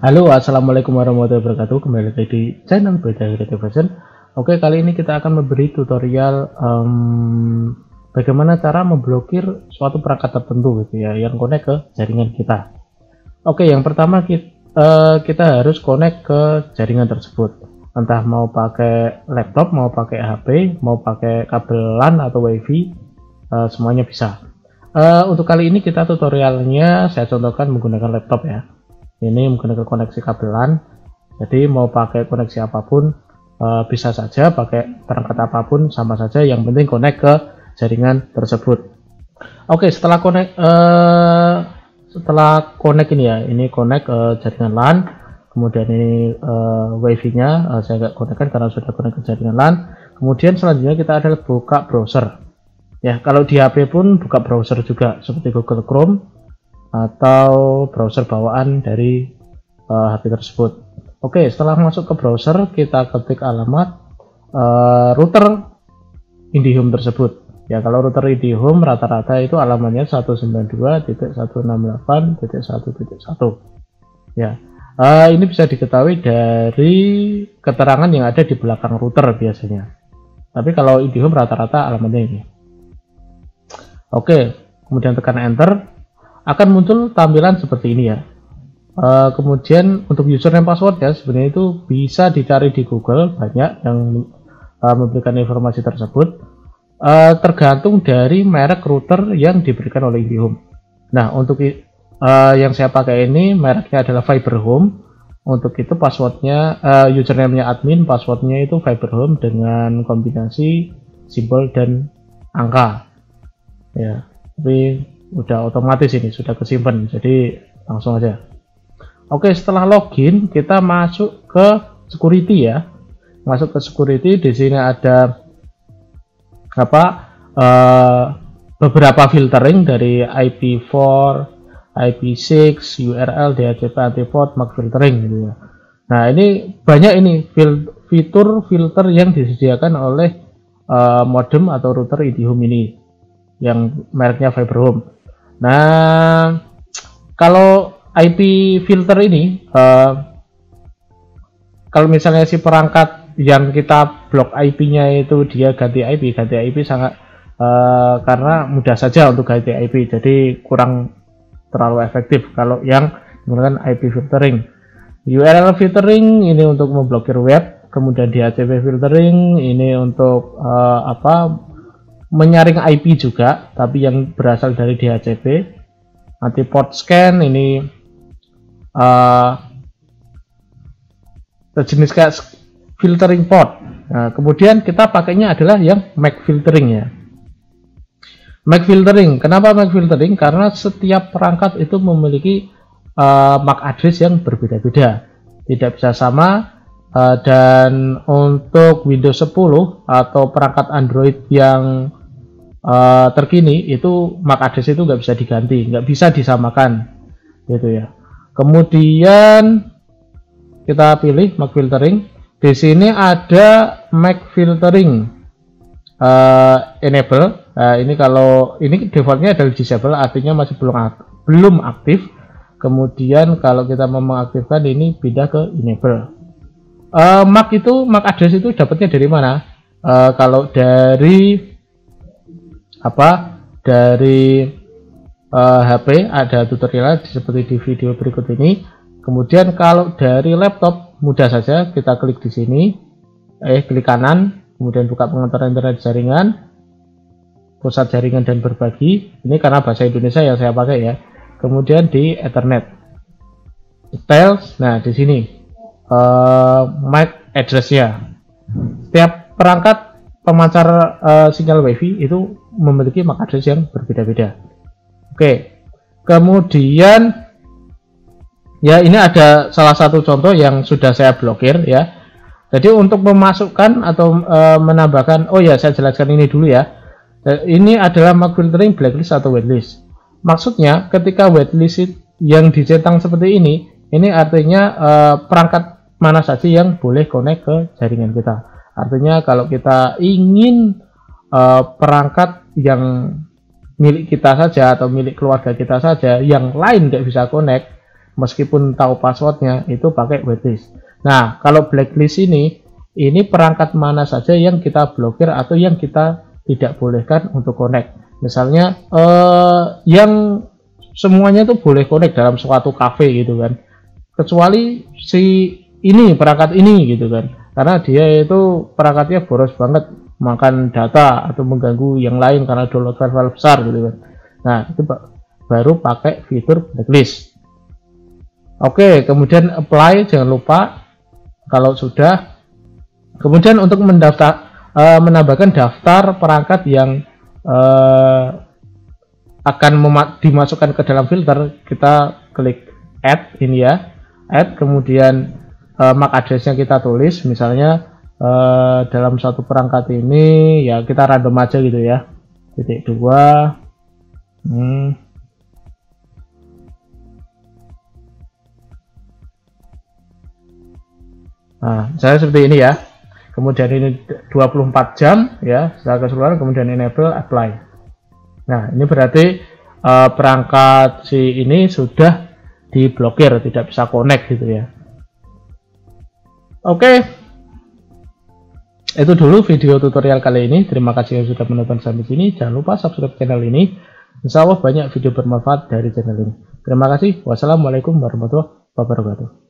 Halo, assalamualaikum warahmatullahi wabarakatuh. Kembali lagi di channel Beda Creative Version. Oke, kali ini kita akan memberi tutorial bagaimana cara memblokir suatu perangkat tertentu gitu ya, yang connect ke jaringan kita. Oke, yang pertama kita harus connect ke jaringan tersebut. Entah mau pakai laptop, mau pakai HP, mau pakai kabel LAN atau WiFi, semuanya bisa. Untuk kali ini kita tutorialnya saya contohkan menggunakan laptop ya. Ini menggunakan koneksi kabel LAN, jadi mau pakai koneksi apapun bisa saja, pakai perangkat apapun sama saja, yang penting connect ke jaringan tersebut. Oke, setelah connect ini ya, ini connect ke jaringan LAN, kemudian ini WiFi nya saya nggak connect karena sudah connect ke jaringan LAN. Kemudian selanjutnya kita adalah buka browser ya, kalau di HP pun buka browser juga seperti Google Chrome atau browser bawaan dari HP tersebut. Oke, setelah masuk ke browser kita ketik alamat router IndiHome tersebut ya. Kalau router IndiHome rata-rata itu alamatnya 192.168.1.1 ya. Ini bisa diketahui dari keterangan yang ada di belakang router biasanya, tapi kalau IndiHome rata-rata alamatnya ini. Oke, kemudian tekan enter, akan muncul tampilan seperti ini ya. Kemudian untuk username password ya, sebenarnya itu bisa dicari di Google, banyak yang memberikan informasi tersebut, tergantung dari merek router yang diberikan oleh IndiHome. Nah, untuk yang saya pakai ini mereknya adalah Fiberhome. Untuk itu passwordnya, username-nya admin, passwordnya itu Fiberhome dengan kombinasi simbol dan angka ya. Tapi udah otomatis, ini sudah kesimpan, jadi langsung aja. Oke, setelah login kita masuk ke security ya. Masuk ke security, di sini ada beberapa filtering dari IP4, IP6, URL, DHCP, anti-port, MAC filtering gitu ya. Nah, ini banyak ini fitur filter yang disediakan oleh modem atau router IndiHome ini yang mereknya Fiberhome. Nah, kalau IP filter ini, kalau misalnya si perangkat yang kita blok IP-nya itu dia ganti IP sangat karena mudah saja untuk ganti IP, jadi kurang terlalu efektif kalau yang menggunakan IP filtering. URL filtering ini untuk memblokir web, kemudian DHCP filtering ini untuk menyaring IP juga, tapi yang berasal dari DHCP. Anti-port scan ini sejenis kayak filtering port. Nah, kemudian kita pakainya adalah yang MAC filtering ya. MAC filtering, kenapa MAC filtering? Karena setiap perangkat itu memiliki MAC address yang berbeda-beda, tidak bisa sama. Dan untuk Windows 10 atau perangkat Android yang terkini itu MAC address itu nggak bisa diganti, nggak bisa disamakan gitu ya. Kemudian kita pilih MAC filtering. Di sini ada MAC filtering enable. Ini kalau ini defaultnya adalah disable, artinya masih belum aktif. Kemudian kalau kita mau mengaktifkan ini pindah ke enable. MAC address itu dapatnya dari mana? Kalau dari HP ada tutorial seperti di video berikut ini. Kemudian kalau dari laptop mudah saja, kita klik di sini, klik kanan, kemudian buka pengaturan internet jaringan, pusat jaringan dan berbagi. Ini karena bahasa Indonesia yang saya pakai ya. Kemudian di Ethernet details. Nah, di sini MAC address-nya. Setiap perangkat pemancar sinyal WiFi itu memiliki MAC address yang berbeda-beda. Oke, kemudian ya ini ada salah satu contoh yang sudah saya blokir ya. Jadi untuk memasukkan atau menambahkan, oh ya saya jelaskan ini dulu ya. Ini adalah MAC filtering blacklist atau whitelist. Maksudnya ketika whitelist yang dicentang seperti ini artinya perangkat mana saja yang boleh connect ke jaringan kita. Artinya kalau kita ingin perangkat yang milik kita saja atau milik keluarga kita saja, yang lain nggak bisa connect, meskipun tahu passwordnya itu pakai whitelist. Nah, kalau blacklist ini perangkat mana saja yang kita blokir atau yang kita tidak bolehkan untuk connect. Misalnya yang semuanya itu boleh connect dalam suatu cafe gitu kan, kecuali si ini perangkat ini gitu kan, karena dia itu perangkatnya boros banget, makan data atau mengganggu yang lain karena download file besar gitu kan. Nah, itu baru pakai fitur blacklist. Oke, kemudian apply, jangan lupa kalau sudah. Kemudian untuk menambahkan daftar perangkat yang akan dimasukkan ke dalam filter, kita klik add ini ya, add, kemudian MAC address-nya kita tulis, misalnya dalam satu perangkat ini ya kita random aja gitu ya, .2 nah saya seperti ini ya, kemudian ini 24 jam ya setelah keseluruhan, kemudian enable apply. Nah, ini berarti perangkat si ini sudah diblokir, tidak bisa connect gitu ya. Oke, itu dulu video tutorial kali ini. Terima kasih yang sudah menonton sampai sini. Jangan lupa subscribe channel ini. Insya Allah banyak video bermanfaat dari channel ini. Terima kasih. Wassalamualaikum warahmatullahi wabarakatuh.